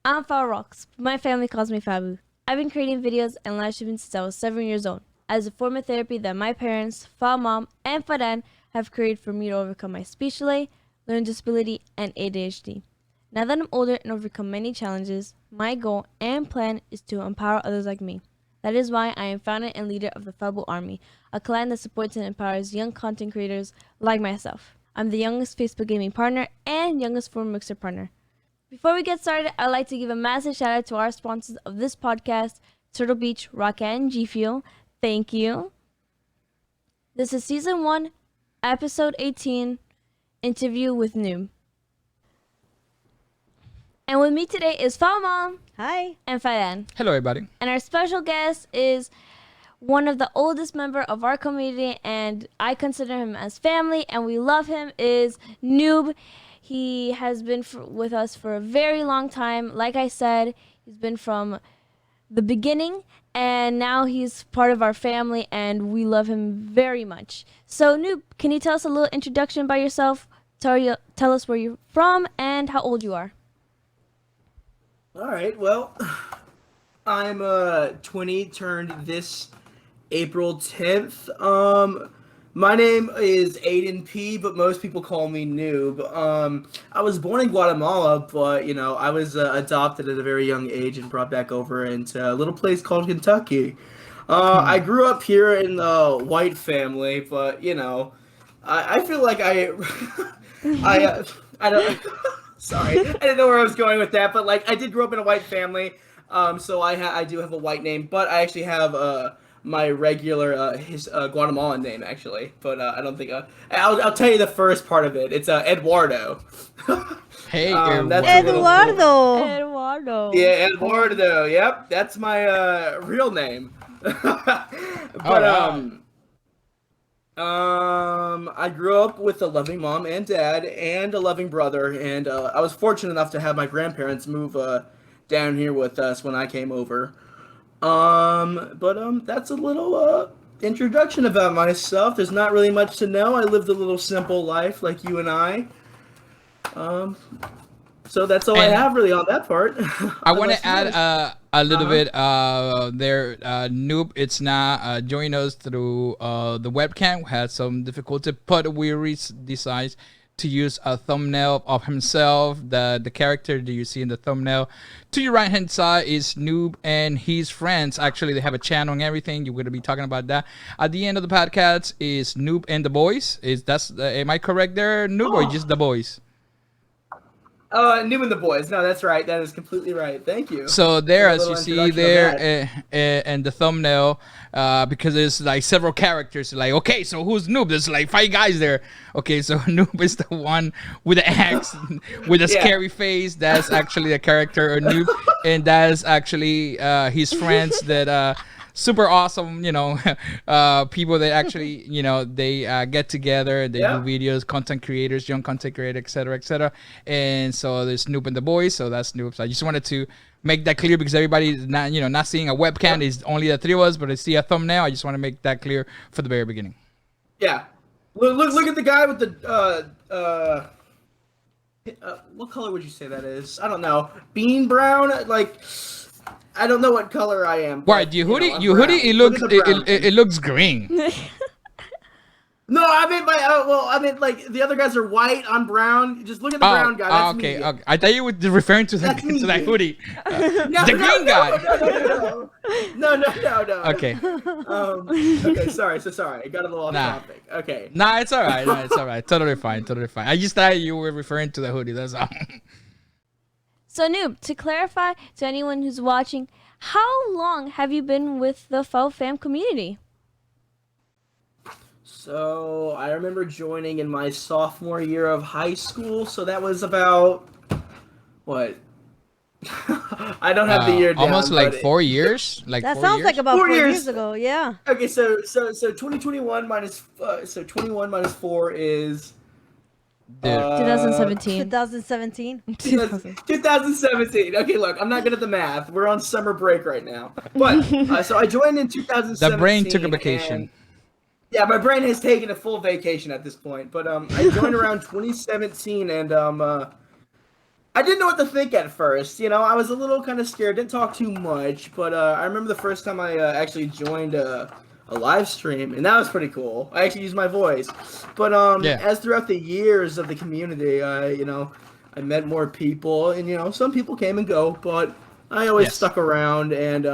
I'm FabuRocks, but my family calls me Fabu. I've been creating videos and live streaming since I was 7 years old, as a form of therapy that my parents, FabuMom and FabuDad, have created for me to overcome my speech delay, learning disability, and ADHD. Now that I'm older and overcome many challenges, my goal and plan is to empower others like me. That is why I am founder and leader of the FabuArmy, a clan that supports and empowers young content creators like myself. I'm the youngest Facebook gaming partner and youngest forum mixer partner. Before we get started, I'd like to give a massive shout out to our sponsors of this podcast, Turtle Beach, Rocket, and G Fuel. Thank you. This is Season 1, Episode 18, Interview with NOOB. And with me today is FabuMom. Hi. And FabuDad. Hello, everybody. And our special guest is one of the oldest member of our community, and I consider him as family, and we love him, is NOOB. He has been with us for a very long time. Like I said, he's been from the beginning, and now he's part of our family, and we love him very much. So, NOOB, can you tell us a little introduction about yourself? Tell us where you're from and how old you are. All right, well, I'm 20, turned this April 10th. My name is Aiden P, but most people call me NOOB. I was born in Guatemala, but, I was adopted at a very young age and brought back over into a little place called Kentucky. I grew up here in the white family, but, I feel like I don't... Sorry, I didn't know where I was going with that, but, I did grow up in a white family, so I do have a white name, but I actually have, my regular Guatemalan name, actually, but I don't think I'll tell you the first part of it. It's Eduardo. Hey, Eduardo. Yeah, Eduardo. Yep, that's my real name. But I grew up with a loving mom and dad and a loving brother, and I was fortunate enough to have my grandparents move down here with us when I came over. That's a little introduction about myself. There's not really much to know. I lived a little simple life like you and I. So that's all I have really on that part. I want to add a little bit there. NOOB, it's not joining us through the webcam. Had some difficulty, but we decided to use a thumbnail of himself, the character that you see in the thumbnail. To your right hand side is NOOB and his friends. Actually, they have a channel and everything. You're going to be talking about that. At the end of the podcast is NOOB and the boys. Am I correct there, NOOB, or just the boys? NOOB and the boys. No, that's right. That is completely right. Thank you. So there, as you see there, and the thumbnail, because there's like several characters. Like, okay, so who's NOOB? There's like 5 guys there. Okay, so NOOB is the one with the axe, with a scary face. That's actually the character of NOOB, and that's actually his friends that. Super awesome, people that actually, they get together, they do videos, content creators, young content creators, etc., etc. And so there's NOOB and the boys, so that's NOOB. So I just wanted to make that clear because everybody's not seeing a webcam. It's only the 3 of us, but I see a thumbnail. I just want to make that clear for the very beginning. Yeah, look at the guy with the what color would you say that is? I don't know, bean brown, like. I don't know what color I am. Right, your hoodie, it looks green. No, I meant like the other guys are white. I'm brown. Just look at the brown guy. That's okay, me. okay. I thought you were referring to that hoodie. The green guy. No. Okay. Okay. Sorry. I got a little off topic. Okay. Nah, it's all right. It's all right. Totally fine. I just thought you were referring to the hoodie. That's all. So, NOOB, to clarify to anyone who's watching, how long have you been with the FabuFam community? So, I remember joining in my sophomore year of high school, so that was about, what? I don't have the year down. Almost like 4 years? That sounds like about 4 years ago, yeah. Okay, so 2021 21 minus 4 is... 2017. 2017. Okay, look, I'm not good at the math. We're on summer break right now. But, so I joined in 2017. The brain took a vacation. Yeah, my brain has taken a full vacation at this point. But I joined around 2017, and I didn't know what to think at first. You know, I was a little kind of scared. Didn't talk too much, but I remember the first time I actually joined a live stream, and that was pretty cool. I actually used my voice. But as throughout the years of the community, I met more people, and some people came and go, but I always stuck around, and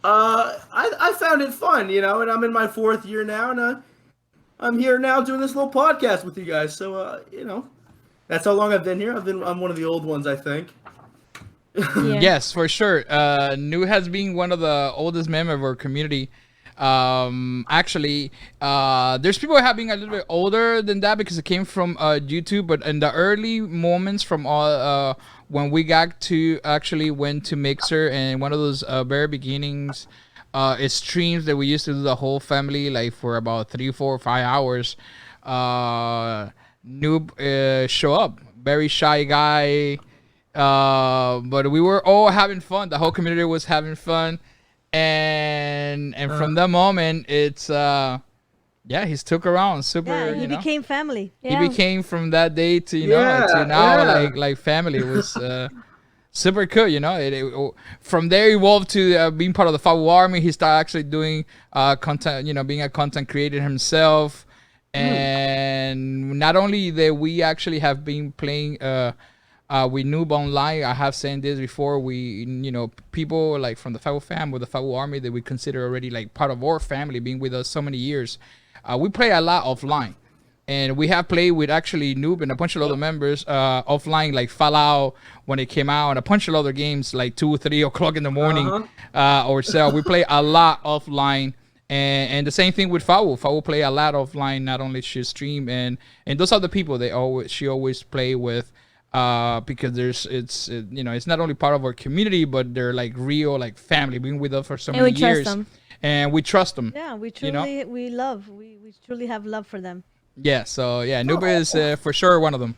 I found it fun, and I'm in my 4th year now, and I'm here now doing this little podcast with you guys. So that's how long I've been here. I'm one of the old ones, I think. Yes, for sure. NOOB has been one of the oldest members of our community. Actually, there's people who have been a little bit older than that because it came from YouTube, but in the early moments from all when we got to actually went to Mixer, and one of those very beginnings streams that we used to do the whole family like for about 3, 4, 5 hours. NOOB show up, very shy guy, but we were all having fun. The whole community was having fun. And from that moment, it's he's took around super. Yeah, he became family. He became from that day to to now like family. It was super cool. It from there evolved to being part of the FabuArmy. He started actually doing content. Being a content creator himself, and not only that, we actually have been playing. We NOOB online. I have said this before. We, people like from the Fabu fam or the FabuArmy that we consider already like part of our family, being with us so many years. We play a lot offline, and we have played with actually NOOB and a bunch of other members offline, like Fallout when it came out, and a bunch of other games like 2 or 3 o'clock in the morning or so. We play a lot offline. And the same thing with Fabu. Fabu play a lot offline. Not only she stream, and those are the people she always play with. Because it's not only part of our community, but they're like real like family, being with us for so many years, and we trust them. Yeah, we truly we truly have love for them. Yeah, so NOOB is for sure one of them.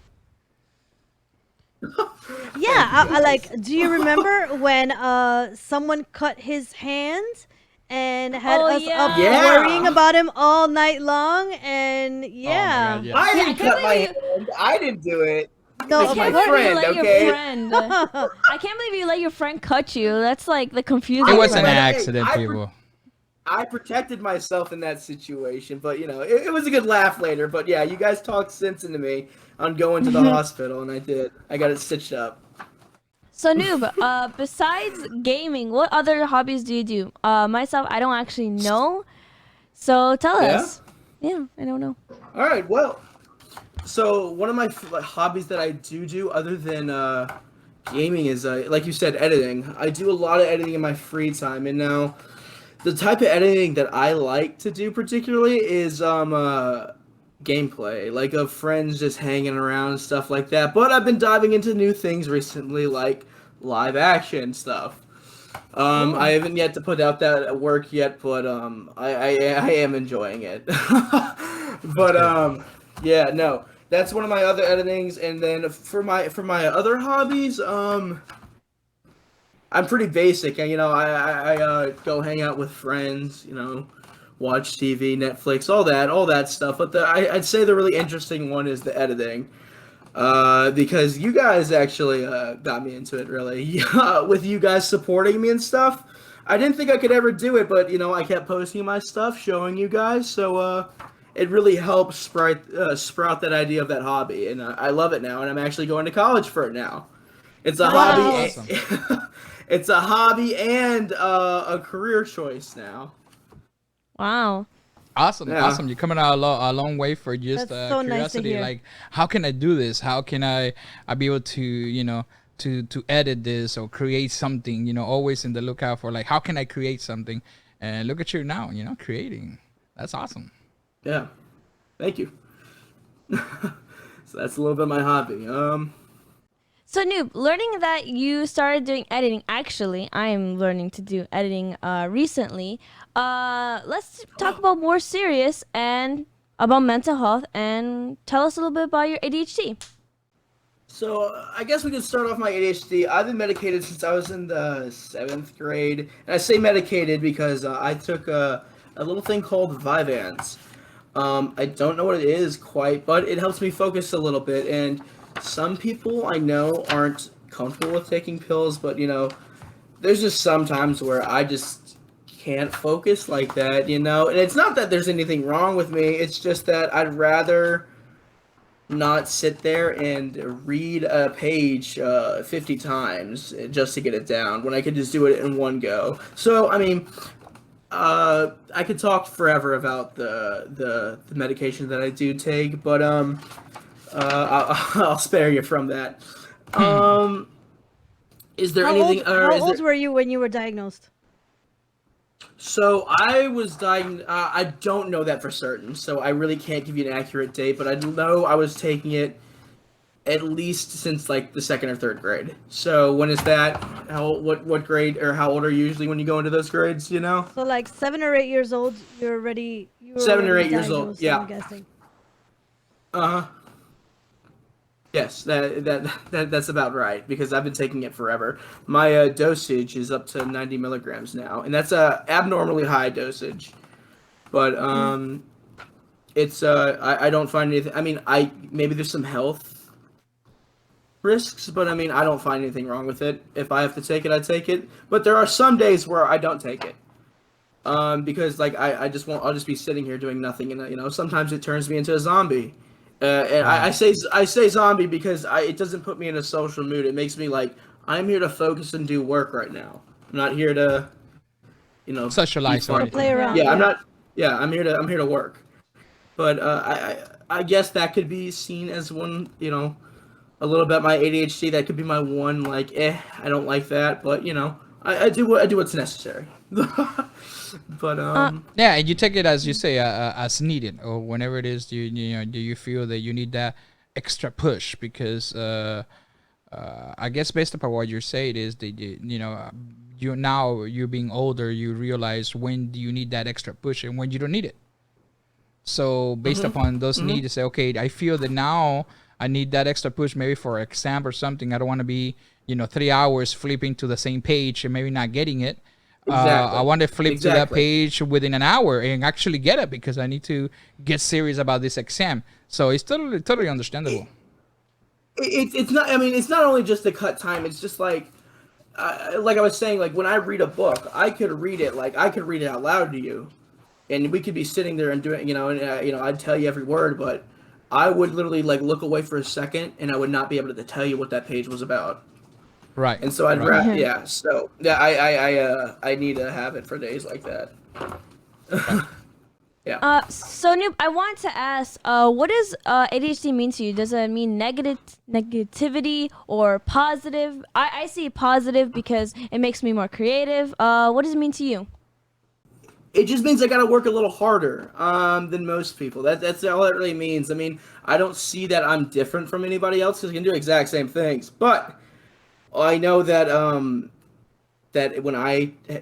Yeah, I like. Do you remember when someone cut his hand and had us up worrying about him all night long? And God, I didn't cut my hand. I didn't do it. No, I can't believe you let your friend. I can't believe you let your friend cut you. That's like the confusing. It was an part. accident, people. I protected myself in that situation, but it was a good laugh later. But yeah, you guys talked sense into me on going to the hospital, and I did. I got it stitched up. So NOOB, besides gaming, what other hobbies do you do? Myself, I don't actually know. So tell us. Yeah, I don't know. All right, well. So one of my hobbies that I do other than gaming is, like you said, editing. I do a lot of editing in my free time, and now the type of editing that I like to do particularly is gameplay, like of friends just hanging around and stuff like that. But I've been diving into new things recently, like live action stuff. I haven't yet to put out that work yet, but I am enjoying it. But that's one of my other editings. And then for my other hobbies, I'm pretty basic. I go hang out with friends, watch TV, Netflix, all that stuff. But I'd say the really interesting one is the editing, because you guys actually got me into it, really. With you guys supporting me and stuff. I didn't think I could ever do it, but I kept posting my stuff, showing you guys, so it really helped sprout that idea of that hobby, and I love it now, and I'm actually going to college for it now. It's a hobby. Awesome. It's a hobby and a career choice now. Wow. Awesome, Yeah. awesome. You're coming out a long way for just That's so nice to curiosity. hear. Like, how can I do this? How can I be able to, to edit this or create something, always in the lookout for like, how can I create something? And look at you now, creating. That's awesome. Yeah, thank you. So that's a little bit of my hobby. So NOOB, learning that you started doing editing, actually, I'm learning to do editing recently. Let's talk about more serious and about mental health, and tell us a little bit about your ADHD. So I guess we could start off my ADHD. I've been medicated since I was in the 7th grade. And I say medicated because I took a little thing called Vyvanse. I don't know what it is quite, but it helps me focus a little bit. And some people I know aren't comfortable with taking pills, but there's just some times where I just can't focus like that, and it's not that there's anything wrong with me, it's just that I'd rather not sit there and read a page 50 times just to get it down when I could just do it in one go. So, I mean, I could talk forever about the medication that I do take, but I'll spare you from that. Is there anything? How old were you when you were diagnosed? So I was diagnosed. I don't know that for certain, so I really can't give you an accurate date. But I know I was taking it at least since like the second or third grade. So when is that? What grade or how old are you usually when you go into those grades? So like 7 or 8 years old. You were 7 or 8 years old. diagnosed, Yeah. I'm guessing. Yes, that's about right because I've been taking it forever. My dosage is up to 90 milligrams now, and that's a abnormally high dosage. But it's I don't find anything. I mean, maybe there's some health risks, but I mean, I don't find anything wrong with it. If I have to take it, I take it. But there are some days where I don't take it. Because like I'll just be sitting here doing nothing, and sometimes it turns me into a zombie. And I say zombie because it doesn't put me in a social mood. It makes me like I'm here to focus and do work right now. I'm not here to, socialize or play around. Yeah, I'm not. Yeah, I'm here to work. But I guess that could be seen as one, a little bit my ADHD. That could be my one like I don't like that, but I do what's necessary. But yeah, and you take it as you say as needed or whenever it is do you feel that you need that extra push because I guess based upon what you're saying is that you're being older, you realize when do you need that extra push and when you don't need it. So based upon those needs, you say, okay, I feel that now I need that extra push maybe for an exam or something. I don't want to be 3 hours flipping to the same page and maybe not getting it. Exactly. I want to flip to that page within an hour and actually get it because I need to get serious about this exam. So it's totally understandable. It's not. I mean, it's not only just to cut time. It's just like I was saying. Like when I read a book, I could read it. Like I could read it out loud to you, and we could be sitting there and doing. I'd tell you every word, but I would literally like look away for a second, and I would not be able to tell you what that page was about. Right. And so I need to have it for days like that. Yeah. So Noob, I want to ask, what does ADHD mean to you? Does it mean negativity or positive? I see positive because it makes me more creative. What does it mean to you? It just means I gotta work a little harder than most people. That's all it really means. I mean, I don't see that I'm different from anybody else because I can do exact same things, but I know that that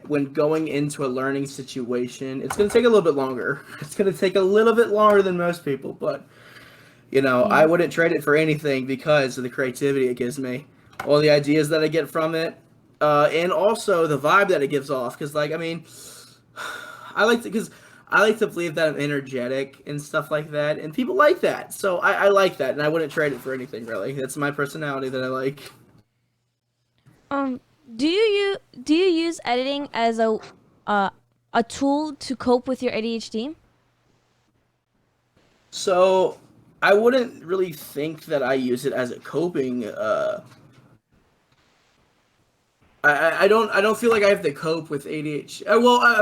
when going into a learning situation, it's gonna take a little bit longer. It's gonna take a little bit longer than most people, but I wouldn't trade it for anything because of the creativity it gives me, all the ideas that I get from it, and also the vibe that it gives off. Because I like to believe that I'm energetic and stuff like that, and people like that. So I like that, and I wouldn't trade it for anything really. That's my personality that I like. Do you use editing as a tool to cope with your ADHD? So I wouldn't really think that I use it as a coping. I don't feel like I have to cope with ADHD.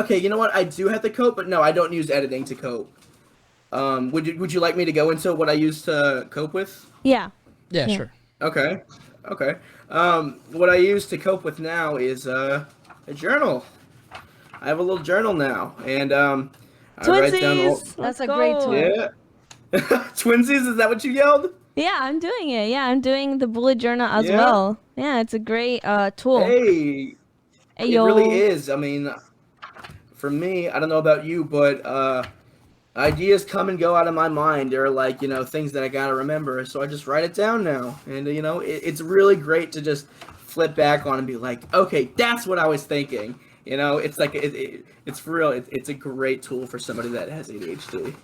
Okay, you know what? I do have to cope, but no, I don't use editing to cope. Would you like me to go into what I use to cope with? Yeah. Yeah, sure. Okay. What I use to cope with now is a journal. I have a little journal now, and I write down all. That's a great tool. Yeah. Twinsies, is that what you yelled? Yeah, I'm doing it. Yeah, I'm doing the bullet journal as well. Yeah, it's a great tool. Hey, it really is. I mean, for me, I don't know about you, but ideas come and go out of my mind. They're like, things that I gotta remember. So I just write it down now. And, it's really great to just flip back on and be like, okay, that's what I was thinking. It's like, it's for real. It's a great tool for somebody that has ADHD.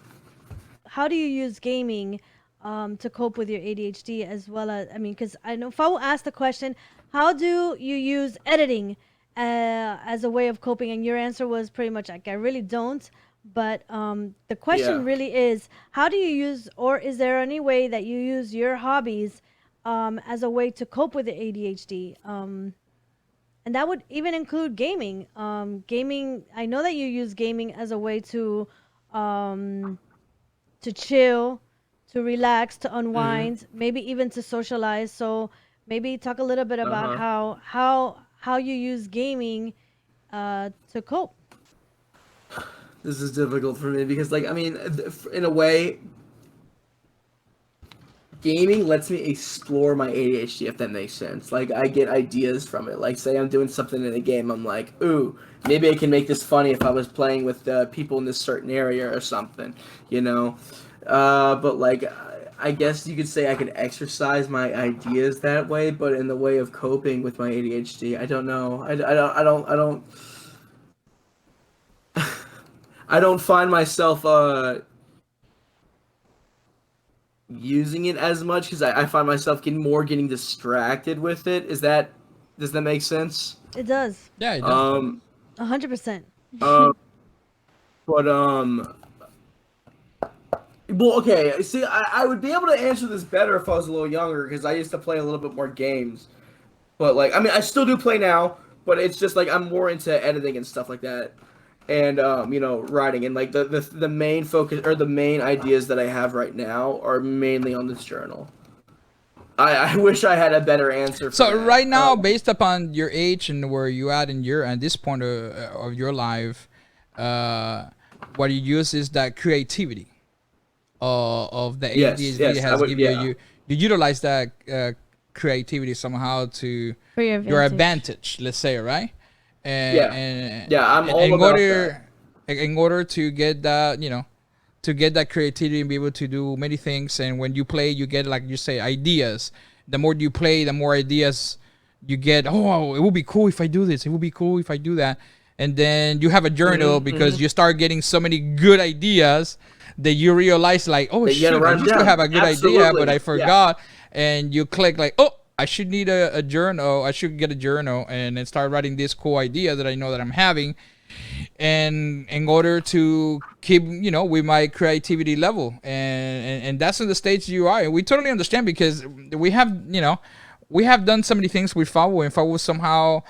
How do you use gaming to cope with your ADHD, as well as, I mean, because I know Fabu asked the question, how do you use editing as a way of coping? And your answer was pretty much like, I really don't. But the question really is, how do you use, or is there any way that you use your hobbies as a way to cope with the ADHD? And that would even include gaming. Gaming, I know that you use gaming as a way to chill, to relax, to unwind, maybe even to socialize. So maybe talk a little bit about how you use gaming to cope. This is difficult for me because, like, I mean, in a way, gaming lets me explore my ADHD, if that makes sense. Like, I get ideas from it. Like, say I'm doing something in a game, I'm like, ooh, maybe I can make this funny if I was playing with people in this certain area or something, you know? But, like, I guess you could say I could exercise my ideas that way, but in the way of coping with my ADHD, I don't know. I don't find myself using it as much because I find myself getting distracted with it. Does that make sense? It does. Yeah, it does. 100%. But well, okay. See, I would be able to answer this better if I was a little younger because I used to play a little bit more games. But like, I mean, I still do play now, but it's just like I'm more into editing and stuff like that. And you know, writing, and like the main focus or the main ideas that I have right now are mainly on this journal. I wish I had a better answer for that. Right now, based upon your age and where you at at this point of your life, what you use is that creativity of the ADHD has given you. You utilize that creativity somehow to your advantage, let's say, right? I'm all about that. In order to get that, you know, to get that creativity and be able to do many things. And when you play, you get, like you say, ideas. The more you play, the more ideas you get. Oh, it would be cool if I do this. It would be cool if I do that. And then you have a journal because you start getting so many good ideas that you realize, like, oh, shit, I used to have a good idea, but I forgot. And you click like, oh, I should need a journal. I should get a journal and then start writing this cool idea that I know that I'm having. And in order to keep, you know, with my creativity level. And that's in the stage you are. And we totally understand because we have, you know, we have done so many things with Fabu, and Fabu somehow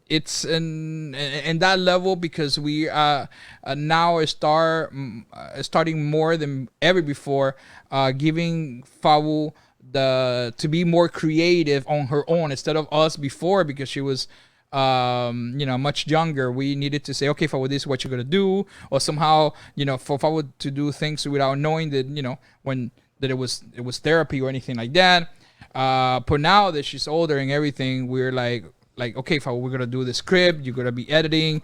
it's in that level because we now starting more than ever before giving Fabu to be more creative on her own instead of us before, because she was you know, much younger. We needed to say, okay, Fabu, this is what you're gonna do, or somehow, you know, for Fabu to do things without knowing that, you know, that it was therapy or anything like that. But now that she's older and everything, we're like, okay, Fabu, we're gonna do the script. You're gonna be editing.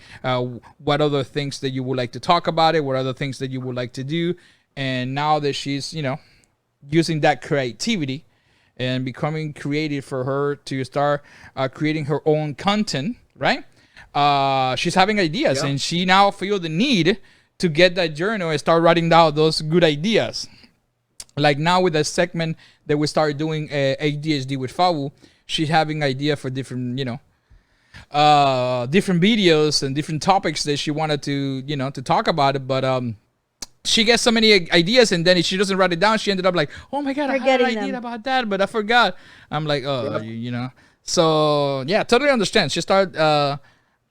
What other things that you would like to talk about it? What other things that you would like to do? And now that she's, you know, using that creativity and becoming creative for her to start creating her own content, right? She's having ideas, and she now feel the need to get that journal and start writing down those good ideas. Like now with the segment that we started doing ADHD with Fabu, she's having idea for different, you know, different videos and different topics that she wanted to, you know, to talk about it, but she gets so many ideas, and then if she doesn't write it down, she ended up like, oh my god, I had an idea about that, but I forgot. I'm like, oh, you know. So yeah, totally understand. She started,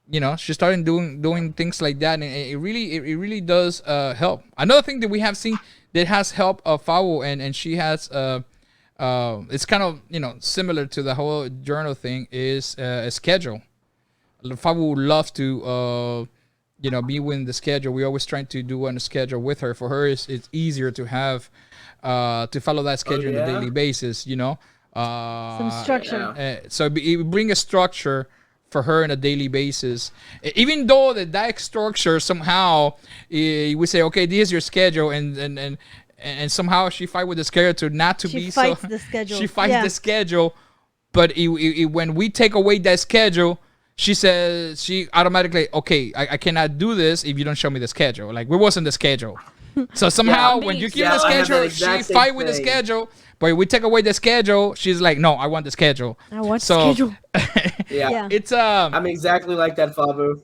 you know, she started doing things like that, and it really does help. Another thing that we have seen that has helped Fabu, and she has it's kind of, you know, similar to the whole journal thing, is a schedule. Fabu loves to you know, be within the schedule. We always trying to do on a schedule with her. For her, it's easier to have to follow that schedule on a daily basis, you know. Some structure. So it bring a structure for her on a daily basis. Even though that structure somehow we say, okay, this is your schedule, and somehow she fight with the schedule She fights the schedule. She fights the schedule, but when we take away that schedule, she says, she automatically, okay, I cannot do this if you don't show me the schedule. Like, we wasn't the schedule. So somehow Yeah, when you beast. give Yeah, the I have that schedule, exact she same fight with the thing. schedule. But if we take away the schedule, she's like, no, I want the schedule. I want the So schedule. Yeah. Yeah. it's I'm exactly like that, Fabu.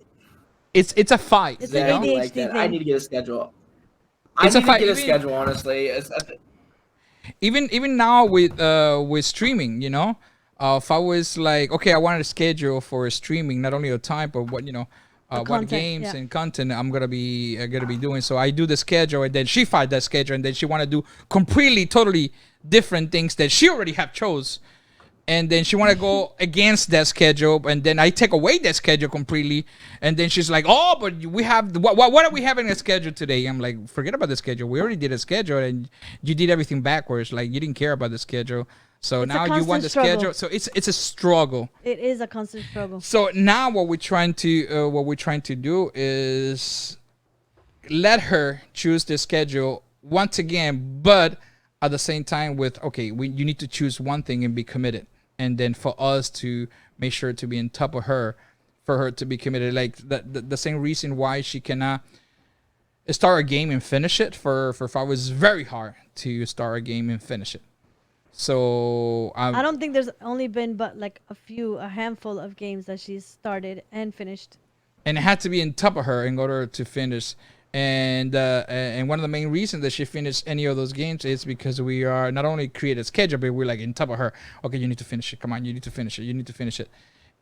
it's a fight, It's an you know. Exactly like ADHD that. I thing. need to get a schedule. I It's a need to fight. get a Even schedule, honestly. even now with streaming, you know, if I was like, okay, I wanted a schedule for streaming, not only a time, but what what content, games yeah. and content I'm gonna be doing. So I do the schedule, and then she fight that schedule, and then she want to do completely, totally different things that she already have chose, and then she want to go against that schedule, and then I take away that schedule completely, and then she's like, oh, but we have what are we having a schedule today? I'm like, forget about the schedule, we already did a schedule, and you did everything backwards, like you didn't care about the schedule, so It's a now you want constant the struggle. schedule. So it's a struggle. It is a constant struggle. So now what we're trying to do is let her choose the schedule once again, but at the same time with, okay, you need to choose one thing and be committed, and then for us to make sure to be on top of her, for her to be committed, like the same reason why she cannot start a game and finish it. For Fabu, it's very hard to start a game and finish it. So I don't think there's only been but like a handful of games that she's started and finished. and it had to be on top of her in order to finish. And one of the main reasons that she finished any of those games is because we are not only create a schedule, but we're like on top of her. Okay, you need to finish it. Come on, you need to finish it. You need to finish it.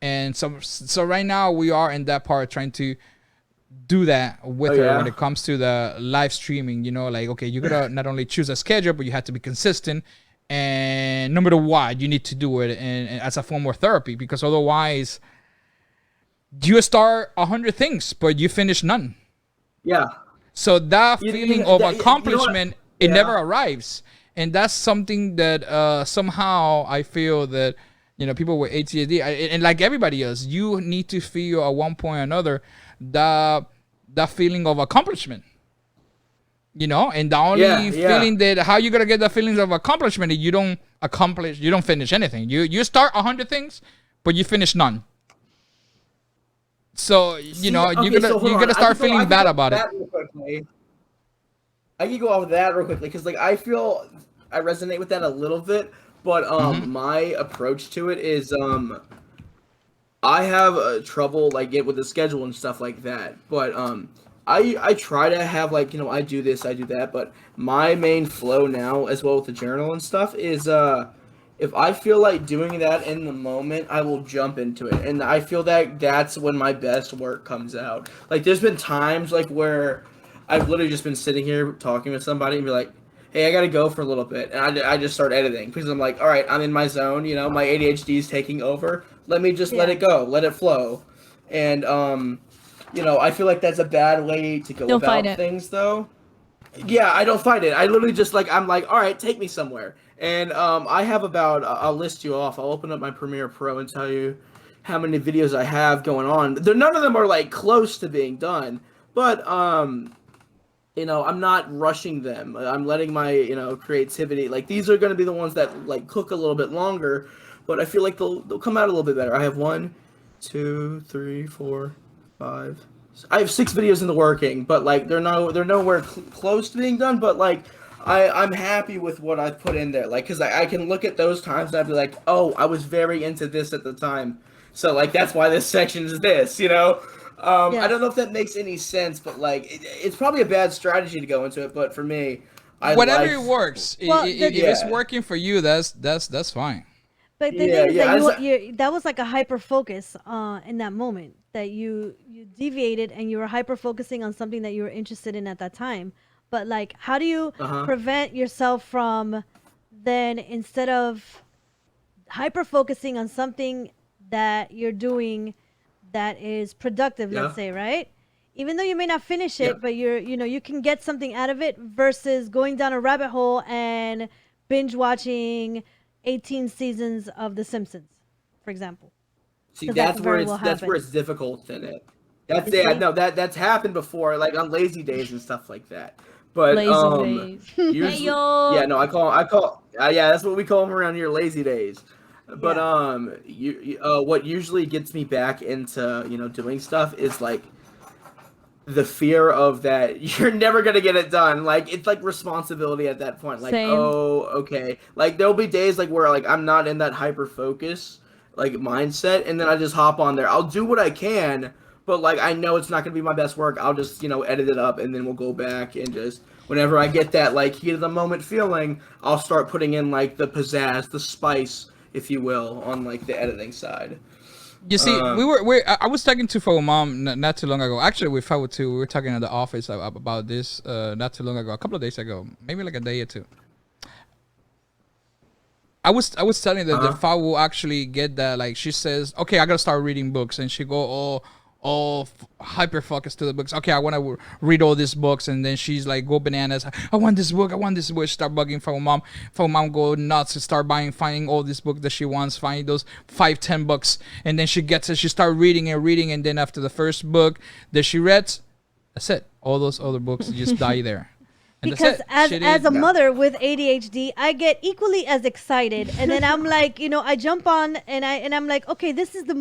And so right now we are in that part trying to do that with her when it comes to the live streaming. You know, like, okay, you gotta not only choose a schedule, but you have to be consistent. And no matter what, you need to do it, and as a form of therapy, because otherwise, you start 100 things, but you finish none. Yeah. So that You- feeling you- of that- you know what? accomplishment, it Yeah. never arrives, and that's something that somehow I feel that people with ADHD and like everybody else, you need to feel at one point or another that feeling of accomplishment. And the only feeling that how you gonna get the feelings of accomplishment is you don't finish anything. You start 100 things, but you finish none. So you're gonna start feeling bad about it. I can go off of that real quickly because like I feel I resonate with that a little bit, but my approach to it is I have trouble like with the schedule and stuff like that, but I try to have like I do this, I do that, but my main flow now as well with the journal and stuff is if I feel like doing that in the moment, I will jump into it, and I feel that that's when my best work comes out. Like there's been times like where I've literally just been sitting here talking with somebody and be like, hey, I gotta go for a little bit, and I just start editing because I'm like, all right, I'm in my zone, my ADHD is taking over. Let me just let it go, let it flow, and I feel like that's a bad way to go about things, though. Yeah, I don't fight it. I literally just I'm like, all right, take me somewhere. And I have about, I'll list you off. I'll open up my Premiere Pro and tell you how many videos I have going on. None of them are like close to being done, but I'm not rushing them. I'm letting my creativity. Like these are going to be the ones that like cook a little bit longer, but I feel like they'll come out a little bit better. I have 1, 2, 3, 4, 5. I have 6 videos in the working, but like they're nowhere close to being done. But like I'm happy with what I've put in there. Like because I can look at those times and I'd be like, oh, I was very into this at the time, so like that's why this section is this. I don't know if that makes any sense, but like it's probably a bad strategy to go into it. But for me, whatever it works. If it's working for you, that's fine. But the thing is that that was like a hyper focus in that moment that you deviated and you were hyper focusing on something that you were interested in at that time. But like, how do you prevent yourself from then, instead of hyper focusing on something that you're doing that is productive, let's say, right? Even though you may not finish it, but you can get something out of it versus going down a rabbit hole and binge watching 18 seasons of The Simpsons, for example. See, that's where it's difficult in it. That's happened before, like on lazy days and stuff like that. But lazy days. Usually, hey, yo. Yeah, no, I call that's what we call them around here, lazy days. But what usually gets me back into doing stuff is like the fear of that you're never gonna get it done. Like it's like responsibility at that point. Like, Same. oh, okay. Like there'll be days like where like I'm not in that hyper focus like mindset, and then I just hop on there. I'll do what I can, but like I know it's not gonna be my best work. I'll just edit it up, and then we'll go back and just whenever I get that like heat of the moment feeling, I'll start putting in like the pizzazz, the spice, if you will, on like the editing side. You see, I was talking to FabuMom not too long ago. Actually, with Fabu too, we were talking in the office about this not too long ago, a couple of days ago, maybe like a day or two. I was telling that the Fabu actually get that, like she says, okay, I gotta start reading books, and she go all hyper focused to the books. Okay, I want to read all these books, and then she's like go bananas. I want this book. I want this book. Start bugging FabuMom. FabuMom go nuts and start finding all these books that she wants, finding those 5-10 books, and then she gets it. She start reading, and then after the first book that she read, that's it. All those other books just die there. And because as a mother with ADHD, I get equally as excited, and then I'm like, I jump on and I'm like, okay, this is the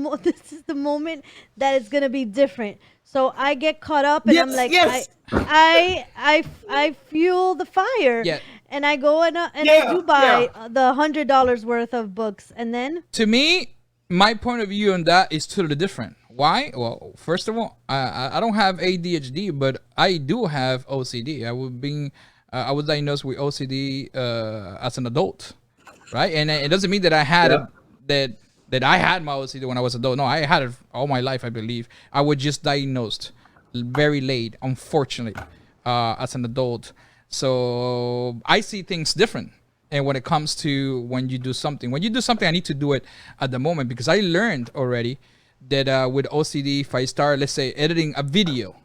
moment that it's gonna be different. So I get caught up, and I'm like, I fuel the fire, and I go and I do buy the $100 worth of books, and then to me, my point of view on that is totally different. Why? Well, first of all, I don't have ADHD, but I do have OCD. I was diagnosed with OCD as an adult, right? And it doesn't mean that I had that I had my OCD when I was adult. No, I had it all my life, I believe. I was just diagnosed very late, unfortunately, as an adult. So I see things different. And when it comes to when you do something, I need to do it at the moment, because I learned already that with OCD, if I start, let's say, editing a video,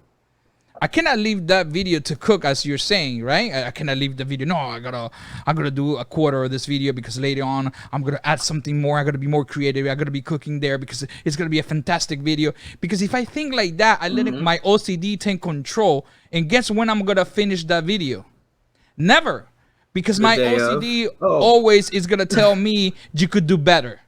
I cannot leave that video to cook, as you're saying, right? I cannot leave the video. No, I'm gonna do a quarter of this video, because later on I'm gonna add something more. I gotta be more creative. I gotta be cooking there, because it's gonna be a fantastic video. Because if I think like that, I let my OCD take control, and guess when I'm gonna finish that video? Never, because my OCD always is gonna tell me you could do better.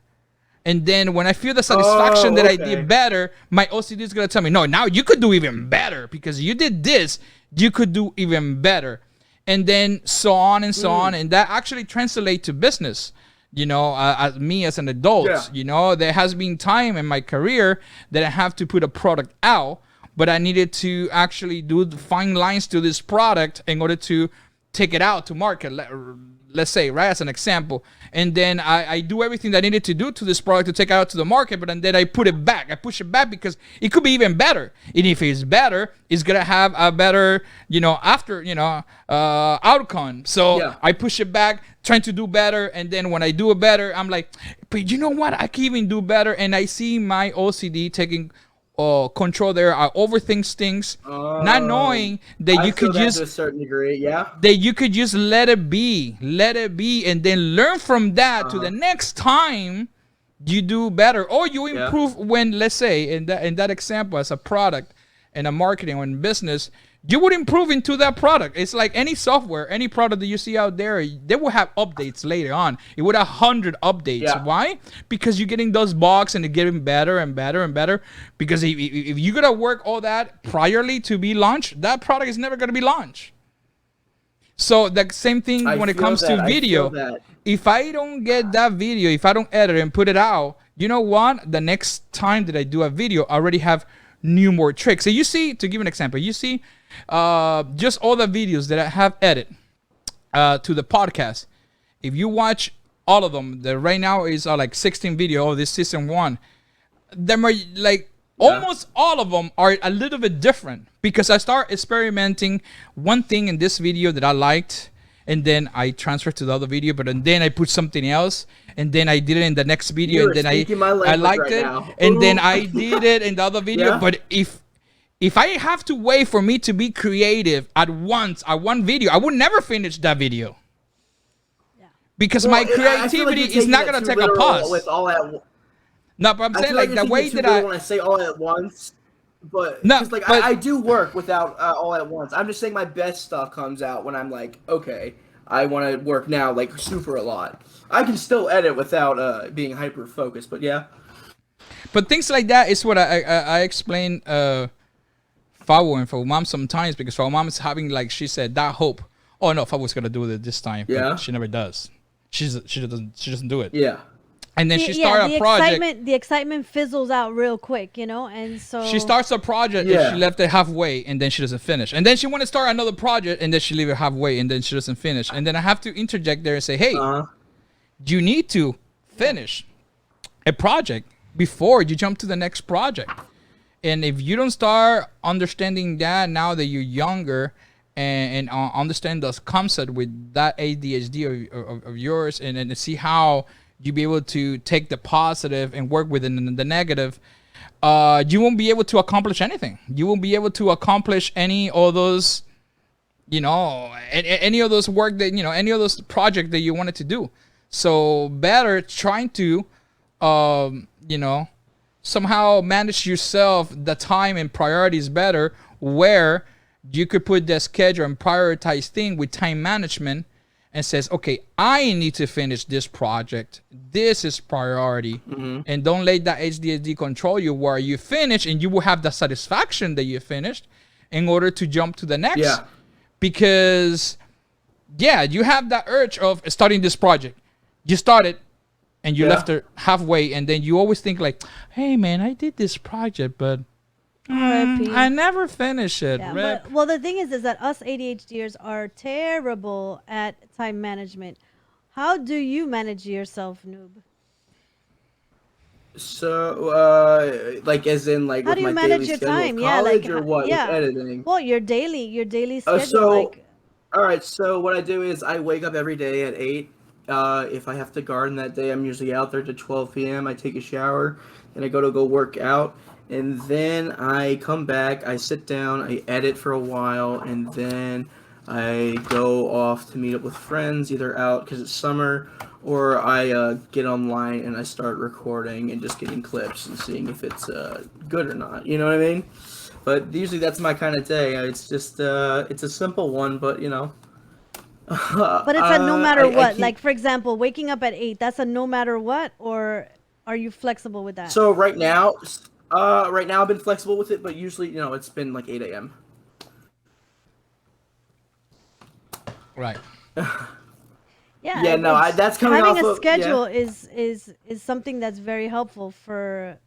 And then when I feel the satisfaction that I did better, my OCD is going to tell me, no, now you could do even better, because you did this, you could do even better. And then so on and so on. And that actually translates to business. As me as an adult, there has been time in my career that I have to put a product out, but I needed to actually do the fine lines to this product in order to take it out to market. Let's say, right, as an example. And then I do everything that I needed to do to this product to take it out to the market, but then I put it back. I push it back because it could be even better. And if it's better, it's going to have a better, outcome. So I push it back, trying to do better. And then when I do it better, I'm like, but you know what? I can even do better. And I see my OCD taking control there. I overthink things, not knowing that you could just, to a certain degree, that you could just let it be, and then learn from that to the next time you do better, or you improve. When, let's say, in that example, as a product and a marketing or in business, you would improve into that product. It's like any software, any product that you see out there, they will have updates later on. It would have 100 updates. Yeah. Why? Because you're getting those bugs and they're getting better and better and better. Because if you're going to work all that priorly to be launched, that product is never going to be launched. So the same thing when it comes to video. If I don't get that video, if I don't edit and put it out, you know what? The next time that I do a video, I already have more tricks. So you see, to give an example, you see just all the videos that I have edited to the podcast. If you watch all of them, that right now is like 16 video of this season 1, them are like almost all of them are a little bit different, because I start experimenting one thing in this video that I liked, and then I transfer to the other video, but then I put something else, and then I did it in the next video, and then I liked it, and then I did it in the other video. Yeah. But if I have to wait for me to be creative at one video, I would never finish that video. Yeah. Because my creativity is not going to take a pause. With all at no, but I'm saying like the way that when I say all at once, but no, like I do work without all at once. I'm just saying my best stuff comes out when I'm like, okay, I want to work now like super a lot. I can still edit without being hyper focused, but yeah. But things like that is what I explain Fabu and FabuMom sometimes, because FabuMom is having, like she said, that hope. Oh no, Fabu's gonna do it this time. Yeah. But she never does. She doesn't do it. Yeah. And then she started a project. The excitement fizzles out real quick, you know, and so She starts a project and she left it halfway, and then she doesn't finish. And then she want to start another project, and then she leave it halfway, and then she doesn't finish. And then I have to interject there and say, hey, you need to finish a project before you jump to the next project. And if you don't start understanding that now that you're younger, and understand those concepts with that ADHD of yours, and see how you be able to take the positive and work with the negative, you won't be able to accomplish anything. You won't be able to accomplish any of those, you know, any of those work that, you know, any of those projects that you wanted to do. So better trying to, you know, somehow manage yourself, the time and priorities better, where you could put the schedule and prioritize thing with time management, and says, okay, I need to finish this project. This is priority. And don't let that ADHD control you, where you finish and you will have the satisfaction that you finished in order to jump to the next. Yeah. Because, yeah, you have that urge of starting this project. You started and you left it halfway, and then you always think like, hey, man, I did this project, but I never finish it. Yeah, well, the thing is that us ADHDers are terrible at time management. How do you manage yourself, Noob? So, like, as in, like, how with do you my manage daily your schedule time? of Yeah, college, like or what? yeah. With editing. Well, your daily schedule. So, all right. So what I do is I wake up every day at 8. If I have to garden that day, I'm usually out there to 12 p.m. I take a shower, then I go work out, and then I come back. I sit down, I edit for a while, and then I go off to meet up with friends, either out because it's summer, or I get online and I start recording and just getting clips and seeing if it's good or not. You know what I mean? But usually that's my kind of day. It's just it's a simple one, but you know. But it's a no matter what. Like, for example, waking up at 8, that's a no matter what, or are you flexible with that? So right now I've been flexible with it, but usually, you know, it's been like 8 a.m. Right. Yeah, no, that's coming having off a of, schedule is something that's very helpful for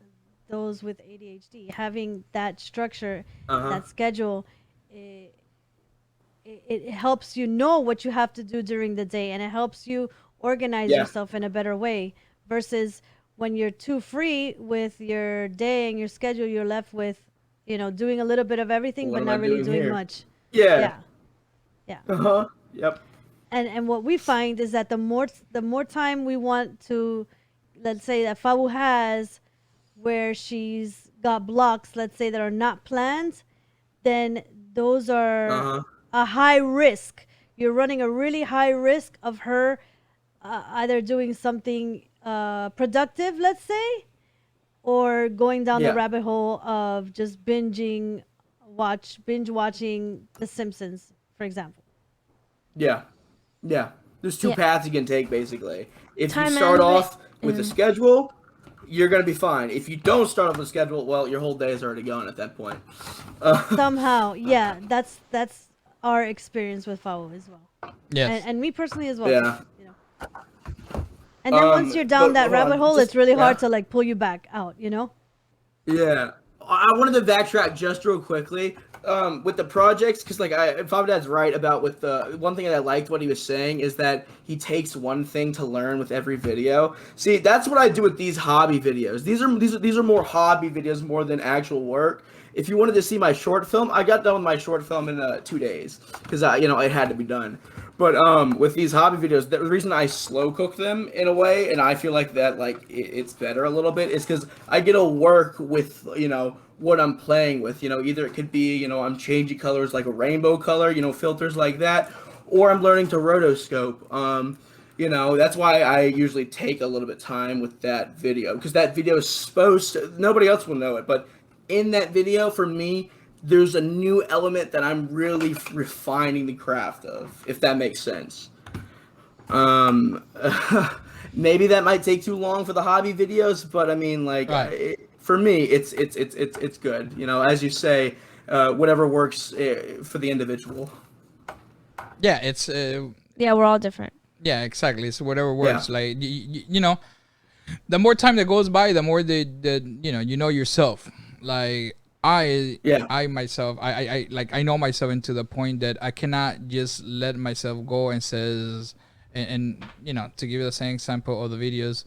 those with ADHD. Having that structure, that schedule, it helps you know what you have to do during the day, and it helps you organize yourself in a better way, versus when you're too free with your day and your schedule, you're left with, you know, doing a little bit of everything, but not really doing much. Yeah. Yep. And what we find is that the more time we want to, let's say that Fabu has, where she's got blocks, let's say, that are not planned, then those are a high risk. You're running a really high risk of her either doing something productive, let's say, or going down the rabbit hole of just binge watching The Simpsons, for example. Yeah. There's two paths you can take, basically. If Time you start management off with a schedule, you're going to be fine. If you don't start off with a schedule, well, your whole day is already gone at that point. Somehow, that's our experience with Fabu as well. Yes. And me personally as well. Yeah. You know. And then once you're down that rabbit hole, it's really hard to like pull you back out, you know? Yeah. I wanted to backtrack just real quickly with the projects, because like FabuDad's right about with the one thing that I liked what he was saying is that he takes one thing to learn with every video. See, that's what I do with these hobby videos. These are more hobby videos more than actual work. If you wanted to see my short film, I got done with my short film in 2 days because it had to be done. But with these hobby videos, the reason I slow cook them in a way, and I feel like that it's better a little bit, is because I get to work with what I'm playing with. Either it could be I'm changing colors like a rainbow color, filters like that, or I'm learning to rotoscope. That's why I usually take a little bit of time with that video, because that video is supposed to, nobody else will know it, but in that video, for me, there's a new element that I'm really refining the craft of, if that makes sense. Maybe that might take too long for the hobby videos, but I mean, for me, it's good. As you say, whatever works for the individual. Yeah, it's Yeah, we're all different. yeah, exactly. It's whatever works. Yeah. Like you know, the more time that goes by, the more the you know yourself. Like I myself, I like I know myself into the point that I cannot just let myself go and says and you know, to give you the same example of the videos,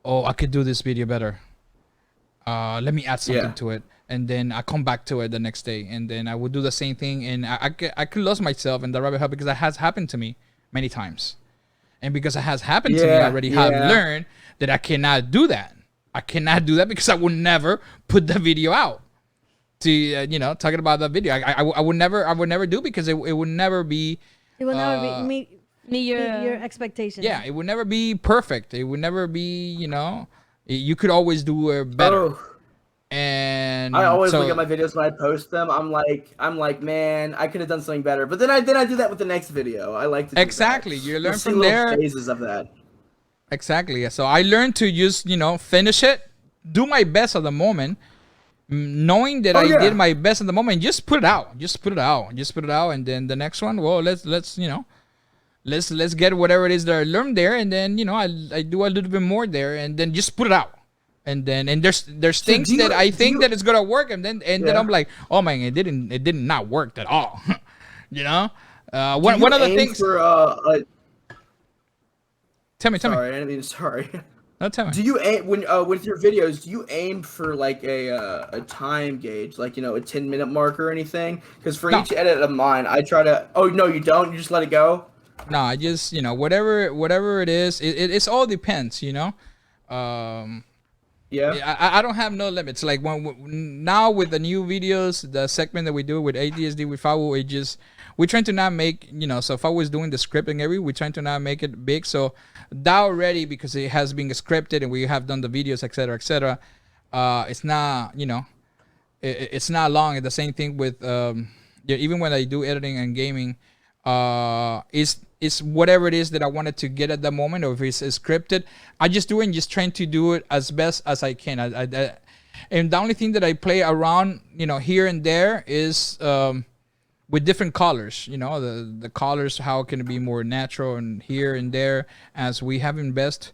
oh, I could do this video better. Let me add something to it, and then I come back to it the next day, and then I would do the same thing, and I could lose myself in the rabbit hole because that has happened to me many times, and because it has happened to me, I already have learned that I cannot do that. I cannot do that because I would never put the video out. To you know, talking about the video, I would never do because it would never be. It will never meet your expectations. Yeah, it would never be perfect. It would never be, you know. You could always do better. Oh. And I always look at my videos when I post them. I'm like, man, I could have done something better. But then I do that with the next video. I like to do exactly. that. You learn see from there. Phases of that. Exactly. So I learned to just, you know, finish it, do my best at the moment, knowing that I did my best at the moment. Just put it out. Just put it out, and then the next one. Well, let's you know. Let's get whatever it is that I learned there, and then you know I do a little bit more there, and then just put it out, and there's things that I think that it's gonna work, and then I'm like, oh man, it did not work at all, you know. One of the things. Tell me. Sorry. No, tell me. Do you aim when with your videos? Do you aim for like a time gauge, like you know a 10-minute mark or anything? Because for each edit of mine, I try to. Oh no, you don't. You just let it go. No, I just, you know, whatever it is, it's all depends, you know. Yeah. I don't have no limits. Like when now with the new videos, the segment that we do with ADHD with Fabu, we're trying to not make, you know, so Fabu is doing the scripting we're trying to not make it big. So that already, because it has been scripted and we have done the videos, etc. It's not, you know, it's not long. And the same thing with even when I do editing and gaming, it's whatever it is that I wanted to get at the moment, or if it's scripted, I just do it and just trying to do it as best as I can. And the only thing that I play around, you know, here and there is with different colors, you know, the colors, how can it be more natural, and here and there, as we have invest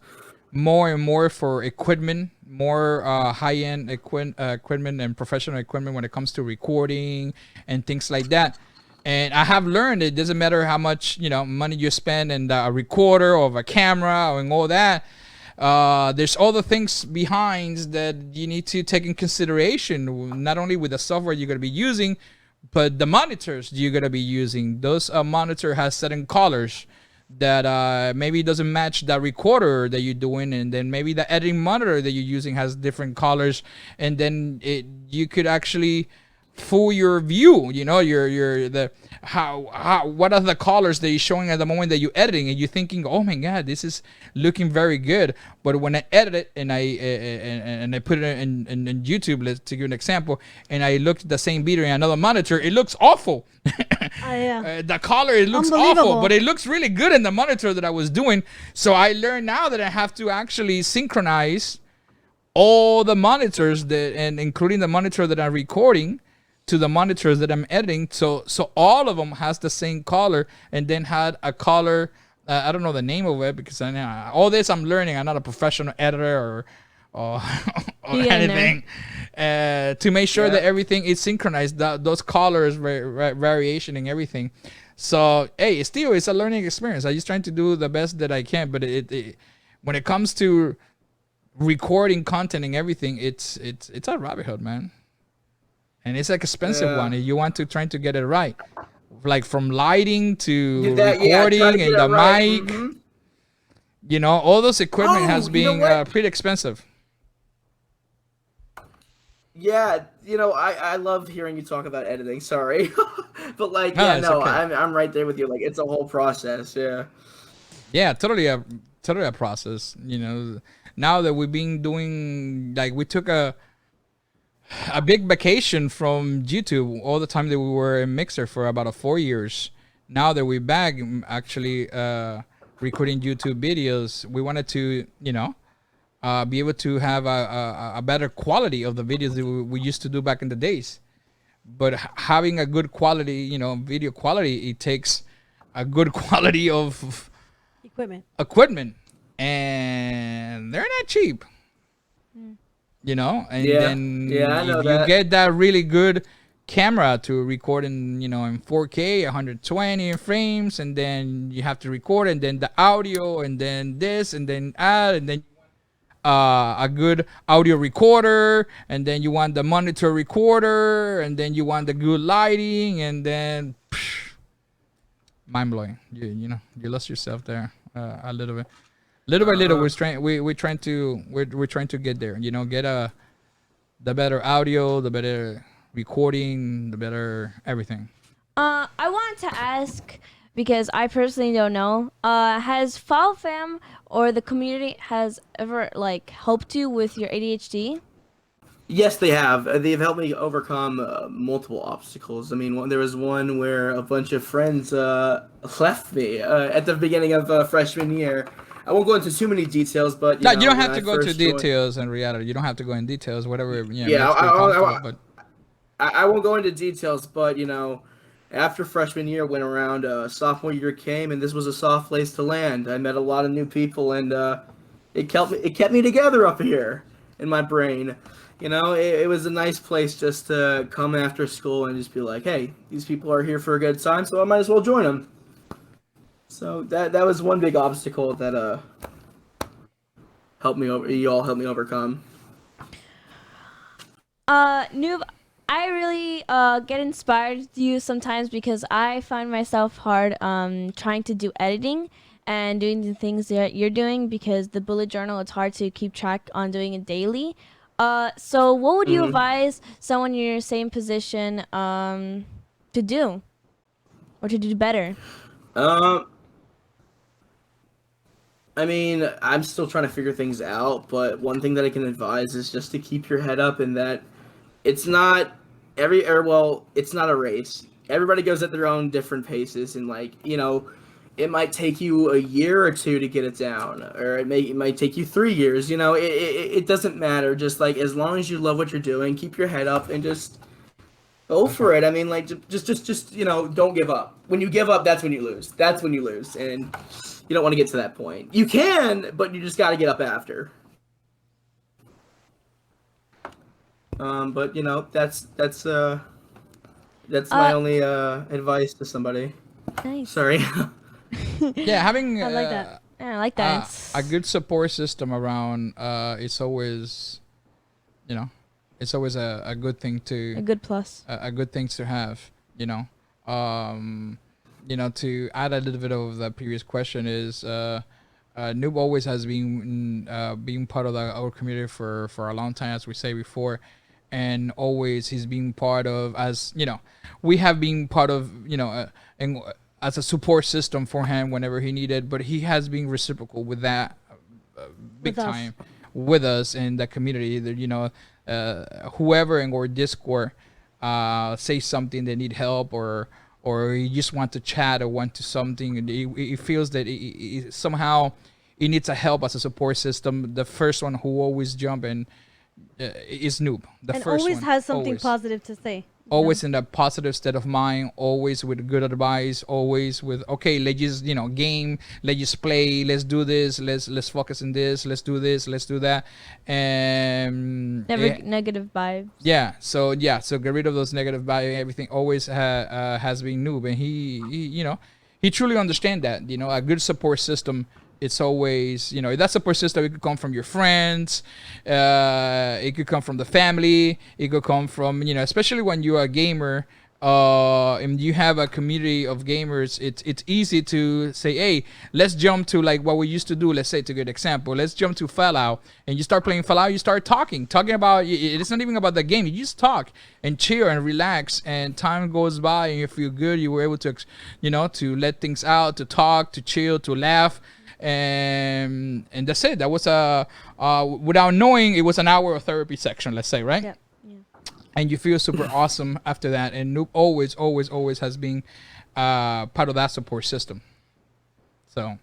more and more for equipment, more high-end equipment and professional equipment when it comes to recording and things like that. And I have learned it doesn't matter how much, you know, money you spend in a recorder or a camera and all that. There's all the things behind that you need to take in consideration, not only with the software you're going to be using, but the monitors you're going to be using. Those monitor has certain colors that maybe doesn't match the recorder that you're doing, and then maybe the editing monitor that you're using has different colors, and then you could actually fool your view, you know, what are the colors that you're showing at the moment that you're editing, and you're thinking, oh my god, this is looking very good, but when I edit it and I put it in YouTube, let's to give an example, and I looked at the same video in another monitor, it looks awful. The color, it looks awful, but it looks really good in the monitor that I was doing. So I learned now that I have to actually synchronize all the monitors and including the monitor that I'm recording to the monitors that I'm editing, so all of them has the same color, and then had a color. I don't know the name of it because all this I'm learning. I'm not a professional editor or anything. To make sure that everything is synchronized, those colors, variation, and everything. So hey, still it's a learning experience. I'm just trying to do the best that I can. But when it comes to recording content and everything, it's a rabbit hole, man. And it's like expensive one. You want to try to get it right, like from lighting to recording and the mic. Mm-hmm. You know, all those equipment has been pretty expensive. Yeah, you know, I love hearing you talk about editing. Sorry, but like, okay. I'm right there with you. Like, it's a whole process. Yeah, totally a process. You know, now that we've been doing, like, we took a big vacation from YouTube all the time that we were in Mixer for about 4 years. Now that we're back, actually recording YouTube videos, we wanted to, you know, be able to have a better quality of the videos that we used to do back in the days. but having a good quality, video quality, it takes a good quality of equipment, and they're not cheap. And then I know if you get that really good camera to record in 4K 120 frames, and then you have to record, and then the audio, and then this, and then add, and then a good audio recorder, and then you want the monitor recorder, and then you want the good lighting, and then mind blowing. You lost yourself there a little bit. Little by little, we're trying to get there. Get the better audio, the better recording, the better everything. I wanted to ask, because I personally don't know, has FabuFam or the community has ever helped you with your ADHD? Yes, they have. They've helped me overcome multiple obstacles. I mean, there was one where a bunch of friends left me at the beginning of freshman year. I won't go into too many details, but you don't have to go into details in reality. You don't have to go in details, whatever. I won't go into details, but after freshman year went around, sophomore year came, and this was a soft place to land. I met a lot of new people, and it kept me together up here in my brain. It was a nice place just to come after school and just be like, hey, these people are here for a good time, so I might as well join them. So that was one big obstacle that you all helped me overcome. Noob, I really get inspired with you sometimes, because I find myself hard trying to do editing and doing the things that you're doing, because the bullet journal, it's hard to keep track on doing it daily. So what would you advise someone in your same position to do, or to do better? I mean, I'm still trying to figure things out, but one thing that I can advise is just to keep your head up, and that it's not it's not a race. Everybody goes at their own different paces, and it might take you a year or two to get it down, or it might take you 3 years. It doesn't matter. Just as long as you love what you're doing, keep your head up and just go for it. I mean, just don't give up. When you give up, that's when you lose. That's when you lose, and you don't want to get to that point. You can, but you just got to get up after. But that's my only advice to somebody. Nice. Sorry. Yeah, having I like that. Yeah, I like that. A good support system around. It's always, it's always a good thing to. A good plus. A good thing to have. To add a little bit of the previous question is, Noob always has been being part of our community for a long time, as we say before, and always he's been part of, as we have been part of, and as a support system for him whenever he needed, but he has been reciprocal with that big time with us in the community. That whoever in our Discord say something they need help, or you just want to chat or want to something, and he feels that somehow he needs a help as a support system. The first one who always jump in is Noob. And always has something positive to say. Always in a positive state of mind, always with good advice, always with, okay, let's just, game, let's just play, let's do this, let's focus on this, let's do this, let's do that. And never negative vibes. So get rid of those negative vibes. Everything always has been Noob, and he truly understands that. A good support system, it's always, that support system, it could come from your friends, it could come from the family, it could come from, especially when you are a gamer, and you have a community of gamers, it's easy to say, hey, let's jump to what we used to do. Let's say, to good example, let's jump to Fallout, and you start playing Fallout, you start talking about, it's not even about the game, you just talk and chill and relax, and time goes by and you feel good. You were able to, to let things out, to talk, to chill, to laugh. And that's it. That was without knowing, it was an hour of therapy section, let's say, right? Yeah. And you feel super awesome after that. And Noob always has been part of that support system. So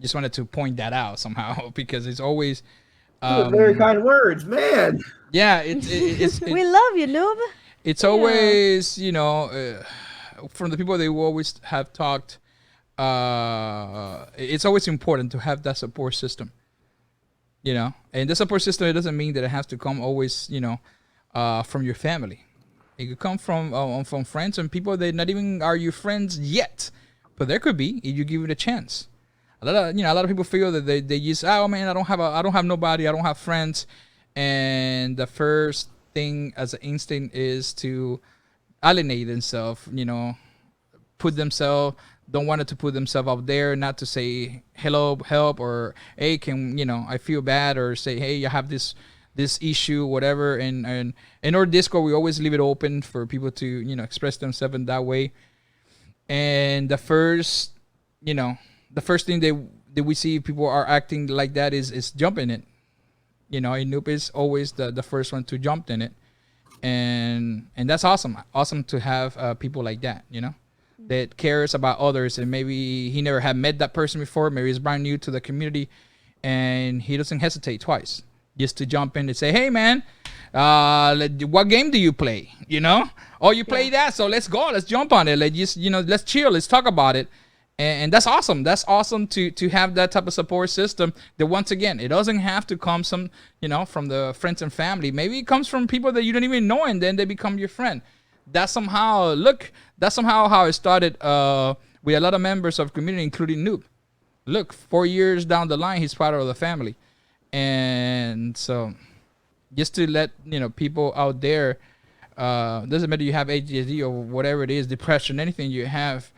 just wanted to point that out somehow, because it's always very kind words, man. Yeah, it's we love you, Noob. it's always, from the people they always have talked, it's always important to have that support system. And the support system, it doesn't mean that it has to come always, from your family. It could come from friends and people that not even are your friends yet, but there could be if you give it a chance. A lot of people feel that they just, oh man, I don't have nobody, I don't have friends, and the first thing as an instinct is to alienate themselves. Don't want to put themselves out there, not to say hello, help, or hey, I feel bad, or say hey, I have this issue, whatever. And in our Discord, we always leave it open for people to express themselves in that way. And the first thing that we see people are acting like that is jumping it. And NOOB is always the first one to jump in it, and that's awesome to have people like that, that cares about others, and maybe he never had met that person before, maybe he's brand new to the community, and he doesn't hesitate twice just to jump in and say, hey man, what game do you play? Oh, you play that, so let's go, let's jump on it, let's chill, let's talk about it. And that's awesome. That's awesome to have that type of support system. That once again, it doesn't have to come from the friends and family. Maybe it comes from people that you don't even know, and then they become your friend. That's somehow how it started with a lot of members of the community, including NOOB. Look, 4 years down the line, he's part of the family, and so just to let people out there, doesn't matter you have ADHD or whatever it is, depression, anything you have.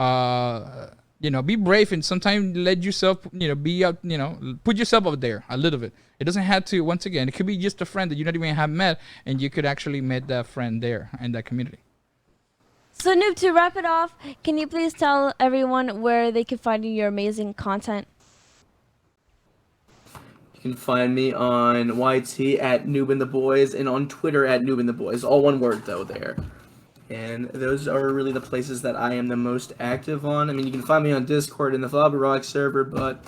Be brave, and sometimes let yourself, be out, put yourself out there a little bit. It doesn't have to, once again, it could be just a friend that you don't even have met, and you could actually meet that friend there in that community. So NOOB, to wrap it off, can you please tell everyone where they can find your amazing content? You can find me on YT at Noob and the Boys, and on Twitter at Noob and the Boys. All one word though there. And those are really the places that I am the most active on. I mean, you can find me on Discord in the FabuRocks server, but,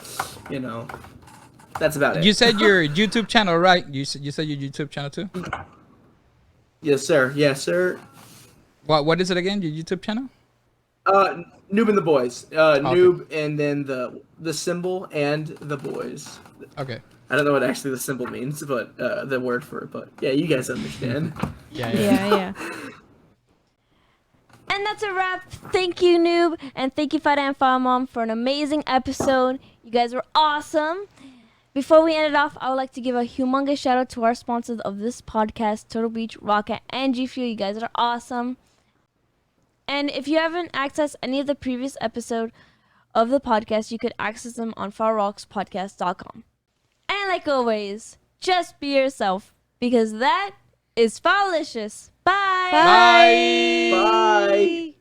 that's about it. You said your YouTube channel, right? You said your YouTube channel too? Yes, sir. Yes, sir. What is it again, your YouTube channel? Noob and the Boys. Noob and then the symbol and the boys. Okay. I don't know what actually the symbol means, but the word for it. But, yeah, you guys understand. Yeah. And that's a wrap. Thank you, NOOB, and thank you, Fada and FabuMom, for an amazing episode. You guys were awesome. Before we end it off, I would like to give a humongous shout out to our sponsors of this podcast, Turtle Beach, Rocket, and G Fuel. You guys are awesome. And if you haven't accessed any of the previous episode of the podcast, you could access them on FabuRocksPodcast.com. And like always, just be yourself, because that is Fabulicious. Bye. Bye. Bye.